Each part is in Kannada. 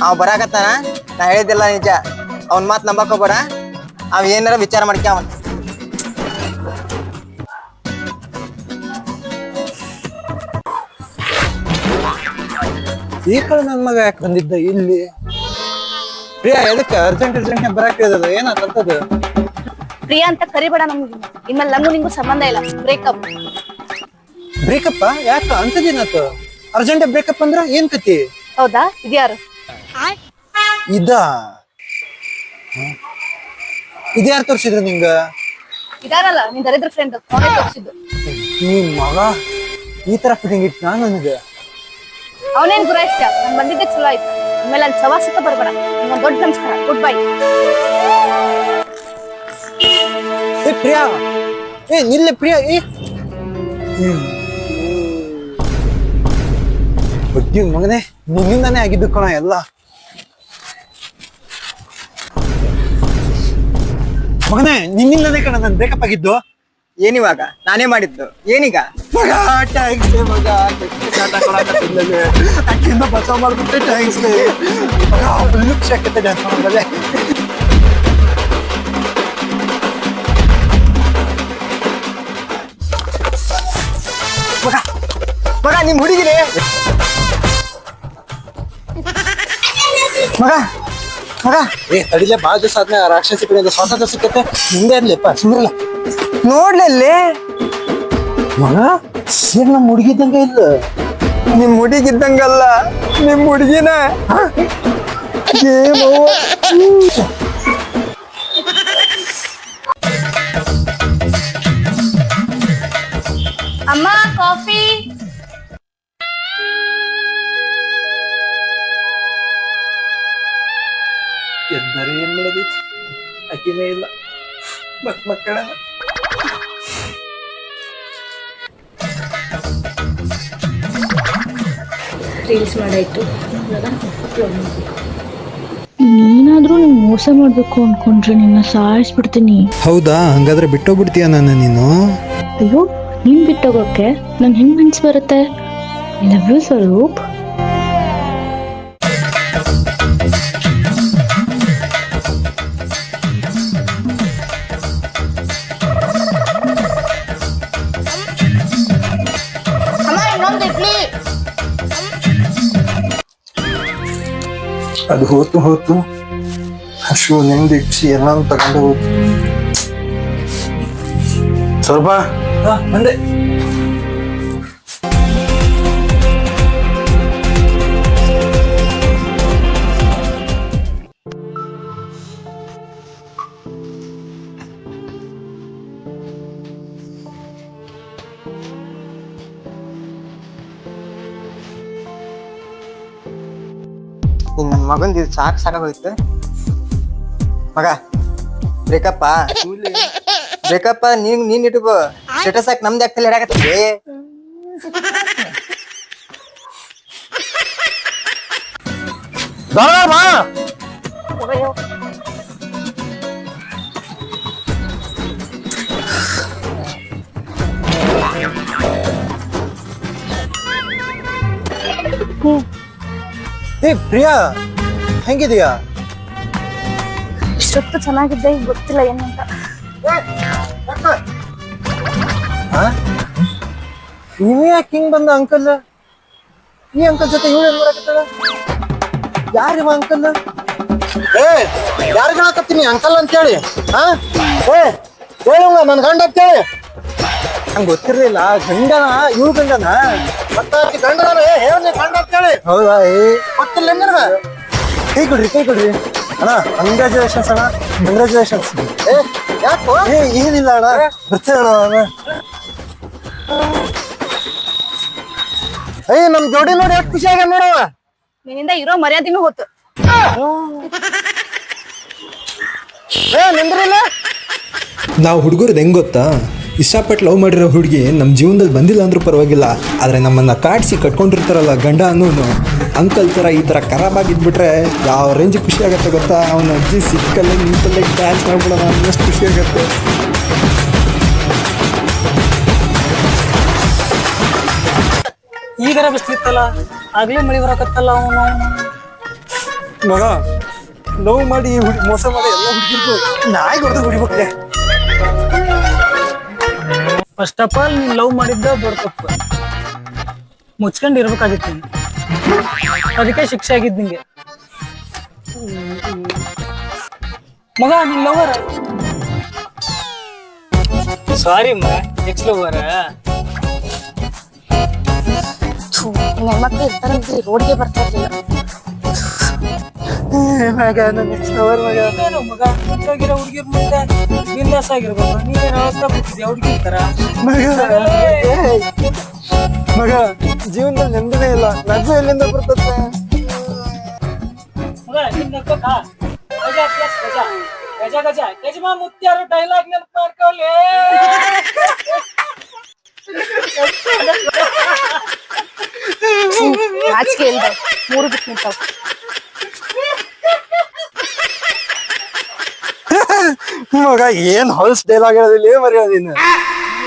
ಅವ್ ಬರಾಕತ್ತಾನ. ನಾ ಹೇಳಿದ್ದಿಲ್ಲ ನಿಜ, ಅವನ್ ಮಾತ್ ನಂಬಕ್ ಹೋಗ್ಬೇಡ. ಅವ್ ಏನಾರ ವಿಚಾರ ಮಾಡ್ಕ ಅವನ್. ಈ ಕಡೆ ನನ್ ಮಗ ಯಾಕೆ ಬಂದಿದ್ದ ಇಲ್ಲಿ? ಪ್ರಿಯಾ ಎದಕ್ಕೆ ಅರ್ಜೆಂಟ್ ಬರಾಕ್ ಹೇಳಿದ? ಏನಾಗ್ತದ? ಪ್ರಿಯಾ ಅಂತ ಕರಿಬೇಡ. ನಮ್ಗೆ ಇನ್ಮೇಲೆ ನಮಗೂ ನಿಂಗೂ ಸಂಬಂಧ ಇಲ್ಲ. ಬ್ರೇಕಪ್. ಬ್ರೇಕಪ್? ಯಾಕ ಅಂತದೇನಾತ? ಅರ್ಜೆಂಟ್ ಬ್ರೇಕಪ್ ಅಂದ್ರ ಏನ್ ಕತಿ? ಹೌದಾ? ಇದ್ಯಾರು? ಇದ್ಯಾರು ತೋರ್ಸಿದ್ರು ನಿಂಗ? ಇದಾರಲ್ಲ ನಿನ್ ದರಿದ್ರ ಫ್ರೆಂಡ್, ಅವನೇ ತೋರಿಸಿದ್ದು. ನಿನ್ ಮಗ ಈ ತರ ಫಿಟಿಂಗ್ ಇಟ್ಟ ನನಗೆ. ಅವನೇನ್ ಗುರಾಯಿಸ್ತ? ನನ್ ಬಂದಿದ್ದೆ ಚಲೋ ಆಯ್ತು. ಆಮೇಲೆ ಅಲ್ಲಿ ಸವಾಸಕ್ಕೆ ಬರ್ಬೇಡ. ನಿಮ್ಗೊಂದು ದೊಡ್ಡ ನಮಸ್ಕಾರ. Good bye. ಪ್ರಿಯಾ, ನಿಲ್ಲ ಪ್ರಿಯಾ. ಬಡ್ಡಿ ಮಗನೇ, ನಿನ್ನಿಂದಾನೇ ಆಗಿದ್ದು ಕಣ ಎಲ್ಲ. ಮಗನೇ, ನಿನ್ನಿಂದಾನೇ ಕಣ ನನ್ ಬ್ರೇಕಪ್ ಆಗಿದ್ದು. ಏನಿವಾಗ? ನಾನೇ ಮಾಡಿದ್ದು. ಏನೀಗ? ಮಗ ಟ್ಯಾಂಕ್ಸ್ ಮಗ, ಅಕ್ಕಿಂದ ಬಚಾವ್ ಮಾಡ್ಬಿಟ್ಟೆ. ಟ್ಯಾಂಕ್ಸ್ ಮಗ, ಫುಲ್ ಖುಷಿ ಆಗ್ತೈತೆ ಡ್ಯಾನ್ಸ್ ಮಾಡೋದ್ರಲ್ಲೇ. ಮಗ ಮಗ ನಿಮ್ ಹುಡುಗಿನೇ ಮಗ ಮಗ. ತಡಿಲೆ, ಬಾಳ ದಿವಸ ಆದ್ಮೇಲೆ ರಾಕ್ಷಸಿ ಕಡೆಯಿಂದ ಸ್ವಾತಂತ್ರ್ಯ ಸಿಕ್ಕತ್ತೆ. ನಿಂದೆ ಅನ್ಲಿಪ್ಪ, ಸುಮ್ಮನಿಲ್ಲ. ನೋಡ್ಲಲ್ಲಿ ಮಗ ಸೇರ್ ನಮ್ ಹುಡುಗಿದ್ದಂಗ ಇಲ್ಲ. ನಿಮ್ ಹುಡುಗಿದ್ದಂಗಲ್ಲ, ನಿಮ್ ಹುಡುಗಿನ. ಅಮ್ಮ, ಕಾಫಿ. ಎಂದರೆ ಏನ್ ಮಾಡೋದೈತಿ? ಅಕ್ಕಿನೇ ಇಲ್ಲ, ಮಕ್ಕಳ. ರೀಲ್ಸ್ ಮಾಡಾಯ್ತು. ನೀನಾದ್ರೂ ನಿನ್ ಮೋಸ ಮಾಡ್ಬೇಕು ಅನ್ಕೊಂಡ್ರೆ ನಿನ್ನ ಸಾಯಿಸ್ಬಿಡ್ತೀನಿ. ಹೌದಾ? ಹಂಗಾದ್ರೆ ಬಿಟ್ಟೋಗ್ಬಿಡ್ತೀಯ ನನ್ನ ನೀನು? ಅಯ್ಯೋ, ನೀನ್ ಬಿಟ್ಟೋಗಕ್ಕೆ ನಂಗೆ ಹೆಂಗ್ ಮನ್ಸು ಬರುತ್ತೆ? I love you Swaroop. ಅದು ಹೋತು ಅಶು ನಿಂದು ಇಡ್ಸಿ ಎಲ್ಲ ತಗೊಂಡು ಹೋತು. ಸ್ವಲ್ಪ ಅಂದೆ. ನನ್ನ ಮಗಂದು ಇದು ಸಾಕಾಗೋಯ್ತು. ಮಗ ಬ್ರೇಕಪ್ಪ ಬ್ರೇಕಪ್ಪ ನೀನ್ ಇಟ್ಕೋ. ಸ್ಟೇಟಸ್ ಹಾಕಿ ನಮ್ದು ಯಾಕೆ ಹಿಡಾಕತ್ತಿ? ಪ್ರಿಯಾ, ಹೆಂಗಿದೀಯಾ? ಇಷ್ಟೊತ್ತು ಚೆನ್ನಾಗಿದ್ದೆ, ಈಗ ಗೊತ್ತಿಲ್ಲ ಏನಂತ. ನೀವೇ ಯಾಕೆ ಹಿಂಗ್ ಬಂದ ಅಂಕಲ್? ಈ ಅಂಕಲ್ ಜೊತೆ ಇವಳು ಏನ್ ಮಾಡಕತ್ತಾಳ? ಯಾರಿವ ಅಂಕಲ್? ಯಾರಿಗ ಹಾಕತ್ತೀನಿ ಅಂಕಲ್ ಅಂತೇಳಿ? ಹೇಳುವ ನನ್ ಗಂಡ ಅಂತೇಳಿ. ನಂಗೆ ಗೊತ್ತಿರ್ಲಿಲ್ಲ. ಗಂಡನ ಇವ್ ಗಂಡನ? ಮತ್ತ ಗಂಡನ ಹೇಳಿ ಗಂಡ ಅಂತೇಳಿ. ಹೌದಾ? ಗೊತ್ತಿಲ್ಲ ನಿನಗ? ಕೈ ಕೊಡ್ರಿ ಅಣ್ಣ. ಕಂಗ್ರಾಚುಲೇಷನ್ಸ್ ಅಣ್ಣ, ಕಂಗ್ರಾಚುಲೇಷನ್ಸ್. ಯಾಕೋ? ಏನಿಲ್ಲ ಅಣ್ಣ, ಬರ್ತೇನೆ ಅಣ್ಣ. ನಮ್ ಜೋಡಿ ನೋಡಿ ಎಷ್ಟು ಖುಷಿ ಆಗ ನೋಡವ. ನಿನ್ನಿಂದ ಇರೋ ಮರ್ಯಾದಿನೂ ಹೋತು. ನಿಂದ್ರಿಲ್ಲ. ನಾವು ಹುಡುಗರದ್ದು ಹೆಂಗೆ ಗೊತ್ತಾ? ಇಷ್ಟಪಟ್ಟು ಲವ್ ಮಾಡಿರೋ ಹುಡುಗಿ ನಮ್ಮ ಜೀವನದಲ್ಲಿ ಬಂದಿಲ್ಲ ಅಂದ್ರೂ ಪರವಾಗಿಲ್ಲ, ಆದರೆ ನಮ್ಮನ್ನು ಕಾಡಿಸಿ ಕಟ್ಕೊಂಡಿರ್ತಾರಲ್ಲ ಗಂಡ ಅನ್ನೋನು, ಅಂಕಲ್ ಥರ ಈ ಥರ ಖರಾಬಾಗಿದ್ಬಿಟ್ರೆ ಯಾವ ರೇಂಜ್ ಖುಷಿ ಆಗುತ್ತೆ ಗೊತ್ತಾ? ಅವನ ಅಜ್ಜಿ ಸಿಕ್ಕಲ್ಲೇ ನಿಂತಲ್ಲೇ ಡ್ಯಾನ್ಸ್ ಮಾಡ್ಬಿಡೋಣ ಅನ್ನೋಷ್ಟು ಖುಷಿ ಆಗುತ್ತೆ. ಈಗರ ಬಿಸ್ಲಿತ್ತಲ್ಲ, ಆಗ್ಲೇ ಮಳಿ ಬರಕತ್ತಲ್ಲ. ಅವನು ಮಗ ಲವ್ ಮಾಡಿ ಮೋಸ ಮಾಡಿ ಎಲ್ಲ ಹುಡುಗಿರ್ದು ನಾಯಿ ಹೊಡೆದು ಹುಡಿಬೇಕ್ರೆ. ಫಸ್ಟ್ ಆಫ್ ಆಲ್ ನೀನ್ ಲವ್ ಮಾಡಿದ್ದ ದೊಡ್ಡ ತಪ್ಪು. ಮುಚ್ಕೊಂಡ್ ಇರ್ಬೇಕಾಗಿತ್ತು ನೀನು. ಅದಕ್ಕೆ ಶಿಕ್ಷೆ ಆಗಿದ್ ನಿಂಗೆ. ಮಗ ನಿನ್ ಲವರ್ ಸಾರಿ ನೆಕ್ಸ್ಟ್ ಲವರ್. ಹೆಣ್ಮಕ್ಳು ಇರ್ತಾರಂತ ರೋಡ್ಗೆ ಬರ್ತಾ ಇರ್ಲಿಲ್ಲ. ಮಗ ನನ್ನ ನೆಕ್ಸ್ಟ್ ಅವರ್ ಮಗ. ಏನು ಮಗ ಹುಡುಗಿರೋ ಹುಡುಗಿರ್ ಮುಂದೆ ಬಿಂದಾಸ್ ಆಗಿರ್ಬೇಕು. ನೀನೇನು ಅವತ್ತ ಬಿಟ್ಟಿದ್ಯಾ ಹುಡುಗಿ ತರ. ಮಗ ಜೀವನದಲ್ಲಿ ನೆಮ್ಮದಿನೇ ಇಲ್ಲ. ನಗು ಎಲ್ಲಿಂದ ಬರ್ತದೆ? ಮಗ ನಿನ್ ನಗ್ಬೇಕಾ? ಗಜ ಪ್ಲಸ್ ಗಜ ಗಜ ಗಜ ಯಜಮಾ ಮುತ್ಯಾರು ಡೈಲಾಗ್ ನೆನಪು ಮಾಡ್ಕೊಳ್ಳಿ. ನಾಚಿಕೆ ಇಲ್ದ 3 ಬಿಟ್ಟು ನಿಂತಾವ್. ಮಗ ಏನ್ ಹೊಲ್ಸ್ ಡೈಲಾಗ್ ಹೇಳೋದಿಲ್ಲ ಮರ್ಯಾದಿನ.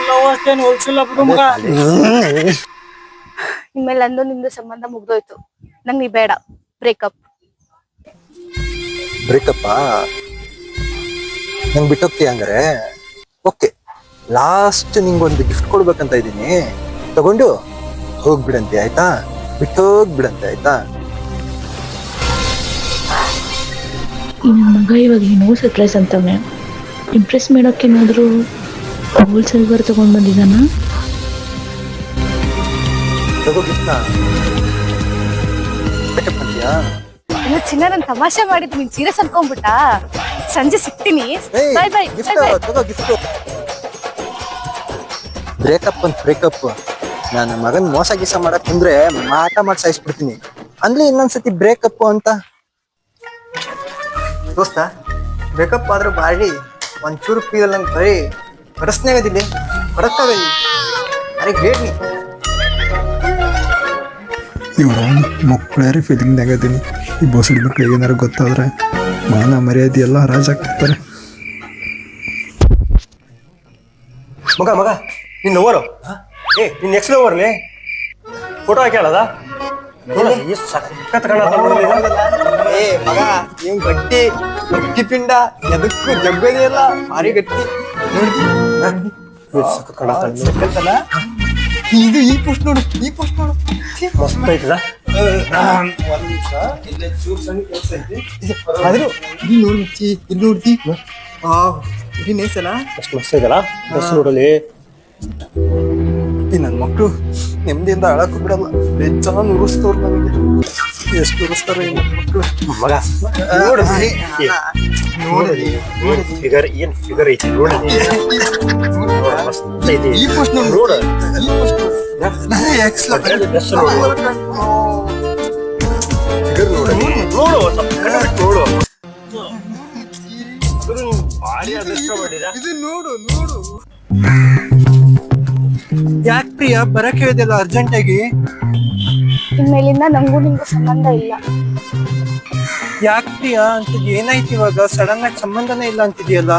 ಲವ್ ಅಷ್ಟೇನು ಹೋಲ್ಸಿಲ್ಲ ಬಿಡು ಮಗ. ಇನ್ಮೇಲೆ ನಂದು ನಿಮ್ದು ಸಂಬಂಧ ಮುಗ್ದೋಯ್ತು. ನಂಗ್ ನೀ ಬೇಡ. ಬ್ರೇಕಪ್. ಬ್ರೇಕಪ್ಪ ನಂಗೆ ಬಿಟ್ಟೋಗ್ತೀಯ ಹಂಗಾರೆ? ಓಕೆ, ಲಾಸ್ಟ್ ನಿಂಗೊಂದು ಗಿಫ್ಟ್ ಕೊಡ್ಬೇಕಂತ ಇದ್ದೀನಿ, ತಗೊಂಡು ಹೋಗ್ಬಿಡಂತೆ ಆಯ್ತಾ? ಬಿಟ್ಟೋಗ್ಬಿಡಂತೆ ಆಯ್ತಾ? ಈ ನನ್ನ ಮಗ ಇವಾಗ ಏನೋ ಸರ್ಪ್ರೈಸ್ ಅಂತವ್ನೆ. ಇಂಪ್ರೆಸ್ ಮಾಡೋಕೆ ಏನಾದರೂ ಗೋಲ್ಡ್ ಸಿಲ್ವರ್ ತಗೊಂಡ್ ಬಂದಿದ್ದಾನ? ತಗೋ ಗಿಫ್ಟ್ನ. ಬ್ರೇಕಪ್ ಅಂತೀಯಾ? ಇನ್ನು ಚಿನ್ನ ನನ್ ತಮಾಷೆ ಮಾಡಿದ್ ನೀನ್ ಸೀರಿಯಸ್ ಅನ್ಕೊಂಡ್ಬಿಟ್ಟ. ಸಂಜೆ ಸಿಗ್ತೀನಿ. ಬಾಯ್ ಬಾಯ್. ಗಿಫ್ಟ್ ತಗೋ ಗಿಫ್ಟ್. ಬ್ರೇಕಪ್ ಅಂತ ಬ್ರೇಕಪ್. ನನ್ನ ಮಗನ್ ಮೋಸ ಗೀಸ ಮಾಡಕ್ ಬಂದ್ರೆ ಮಾಟ ಮಾಡಿ ಸಾಯಿಸ್ಬಿಡ್ತೀನಿ. ಅಂದ್ರೆ ಇನ್ನೊಂದ್ಸತಿ ಬ್ರೇಕಪ್ ಅಂತ. ದೋಸ್ತ ಬ್ರೇಕಪ್ ಆದ್ರೂ ಬಾಡಿ ಒಂಚೂರು ಫೀಲ್ ನಂಗೆ ಬರೀ ಬಡಸ್ನಾಗದಿಲ್ಲ ಬಡಕ್ಕಾಗಲಿ ಅರೆ ಗ್ರೇಟ್ ನೀ. ಇವ್ರ ಮಕ್ಕಳೇ ಫೀಲಿಂಗ್ನಾಗ ಅದೀನಿ. ಈ ಬೋಸಡಿ ಮಕ್ಳಿಗೆ ಏನಾರು ಗೊತ್ತಾದ್ರೆ ಮಾನ ಮರ್ಯಾದೆ ಎಲ್ಲ ಹರಾಜಾಗ್ತಿರ್ತಾರೆ. ಮಗ ಮಗ ನಿನ್ ಲವರ್ ನಿನ್ ನೆಕ್ಸ್ಟ್ ಲವರ್ಲಿ ಫೋಟೋ ಹಾಕ್ಯಾಳದ ಸಖತ್ ಏ ಮಗ ಇವ್ ಗಟ್ಟಿ ಗಟ್ಟಿ ಪಿಂಡ ಎದಕ್ಕೂ ಜಗ್ಗದೇ ಇಲ್ಲ ಭಾರಿ ಗಟ್ಟಿ ನೋಡ್ತಿ. ಇದು ಈ ಪೋಸ್ಟ್ ನೋಡು, ಈ ಪೋಸ್ಟ್ ನೋಡು ಮಸ್ತ್ ಐತದ. ಆದ್ರೂ ಇಲ್ಲಿ ನೋಡ್ತಿ ಇಲ್ಲಿ ನೋಡ್ತಿ ಇಲ್ಲಿ ನೇಸಲ್ಲ ಅಷ್ಟು ಮಸ್ತ್ ಐತಲ್ಲ. ಮಸ್ತ್ ನೋಡಲಿ. ಈ ನನ್ನ ಮಕ್ಕಳು ನೆಮ್ಮದಿಯಿಂದ ಅಳಕ್ಕೂ ಬಿಡಲ್ಲ. ಬೇಜಾನ್ ಉರಿಸ್ತವ್ರು ನನಗೆ. ಎಷ್ಟು ಉರಿಸ್ತಾರ ಈ ಮಕ್ಕಳು. ಮಗ ನೋಡು ಫಿಗರ್ ಏನ್ ಫಿಗರ್ ಐತಿ ನೋಡಿ. ಮಸ್ತ್ ಐತಿ. ಈ ಪೋಸ್ಟ್ ನೋಡು, ನೋಡು ಈ ಪೋಸ್ಟ್ ನೋಡು. ಬೆಸ್ಟ್ ನೋಡು. ಫಿಗರ್ ನೋಡು ನೋಡು ನೋಡು. ಭಾರಿ ಅದೃಷ್ಟ ಮಾಡಿದ. ಇದು ನೋಡು ನೋಡು. ಯಾಕೆ ಪ್ರಿಯಾ ಬರಕ್ ಹೇಳಿದೆಲ್ಲ ಅರ್ಜೆಂಟ್ ಆಗಿ? ಇನ್ಮೇಲಿಂದ ನಂಗೂ ನಿಂಗೂ ಸಂಬಂಧ ಇಲ್ಲ. ಯಾಕೆ ಪ್ರಿಯಾ ಅಂತದ್ ಏನಾಯ್ತು ಇವಾಗ? ಸಡನ್ ಆಗಿ ಸಂಬಂಧನೇ ಇಲ್ಲ ಅಂತಿದ್ಯಲ್ಲ.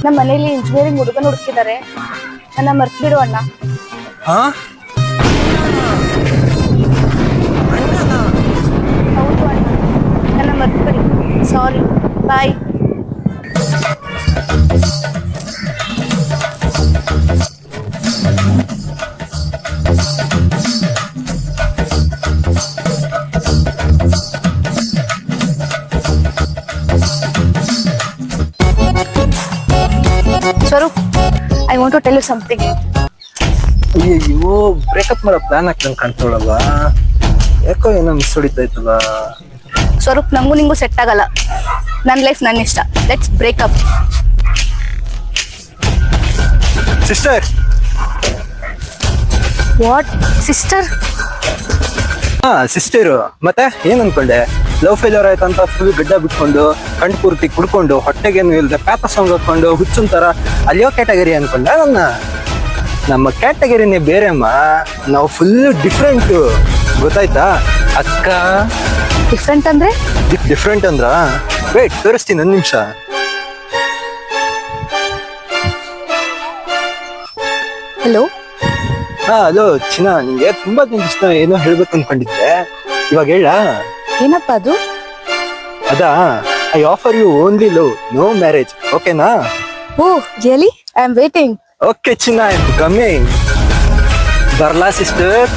ನಮ್ಮ ಮನೇಲಿ ಇಂಜಿನಿಯರಿಂಗ್ ಹುಡುಗನ ಹುಡುಕಿದ್ದಾರೆ. ನನ್ನ ಮರ್ತ್ ಬಿಡು ಅಣ್ಣ. ಹಾ ಹೌದು ಅಣ್ಣ, ನನ್ನ ಮರ್ತ್ ಬಿಡಿ. Sorry, bye. Swaroop, I want to tell you something. ಅಯ್ಯೋ ಬ್ರೇಕಪ್ ಮಾಡೋ ಪ್ಲಾನ್ ಹಾಕ್ದಂಗ್ ಕಾಣ್ತಾವಳಲ್ಲ. ಯಾಕೋ ಏನೋ ಮಿಸ್ ಹೊಡಿತೈತಲ್ಲ. ಸ್ವರೂಪ್, ನಂಗೂ ನಿಂಗೂ ಸೆಟ್ ಆಗಲ್ಲ. ನನ್ನ ಲೈಫ್ ನನ್ನ ಇಷ್ಟ. Let's breakup. Sister. What sister? ಹಾ ಸಿಸ್ಟರು. ಮತ್ತೆ ಏನ್ ಅನ್ಕೊಂಡೆ? ಲವ್ ಫೇಲ್ಯೂರ್ ಆಯ್ತಂತ ಫುಲ್ ಗಡ್ಡ ಬಿಟ್ಕೊಂಡು ಕಣ್ ಪೂರ್ತಿ ಕುಡ್ಕೊಂಡು ಹೊಟ್ಟೆಗೇನು ಇಲ್ದೆ ಪ್ಯಾಪ ಸಾಂಗ್ ಹಾಕೊಂಡು ಹುಚ್ಚನ್ ತರ ಅಲ್ಲಿಯೋ ಕ್ಯಾಟಗರಿ ಅನ್ಕೊಂಡೆ ನನ್ನ. ನಮ್ಮ ಕ್ಯಾಟಗರಿನೇ ಬೇರೆಮ್ಮ. ನಾವು ಫುಲ್ ಡಿಫ್ರೆಂಟ್, ಗೊತ್ತಾಯ್ತಾ ಅಕ್ಕ? ಡಿಫ್ರೆಂಟ್ ಅಂದ್ರೆ? ಡಿಫ್ರೆಂಟ್ ಅಂದ್ರ ವೇಟ್ ತೋರಿಸ್ತೀನಿ ಒಂದ್ ನಿಮಿಷ. ಹಲೋ. ಹಾ ಹಲೋ ಚಿನ್ನ, ನಿಂಗೆ ತುಂಬಾ ದಿನ ಏನೋ ಹೇಳ್ಬೇಕು ಅನ್ಕೊಂಡಿದ್ದೆ. ಇವಾಗ ಹೇಳ. ಏನಪ್ಪ ಅದು? ಅದಾ I offer you only love no marriage ಓಕೆನಾ? Oh really I am waiting. Okay ಚಿನ್ನ, ಐ ಆಮ್ ಕಮಿಂಗ್. ಬರ್ಲಾ ಸಿಸ್ಟರ್?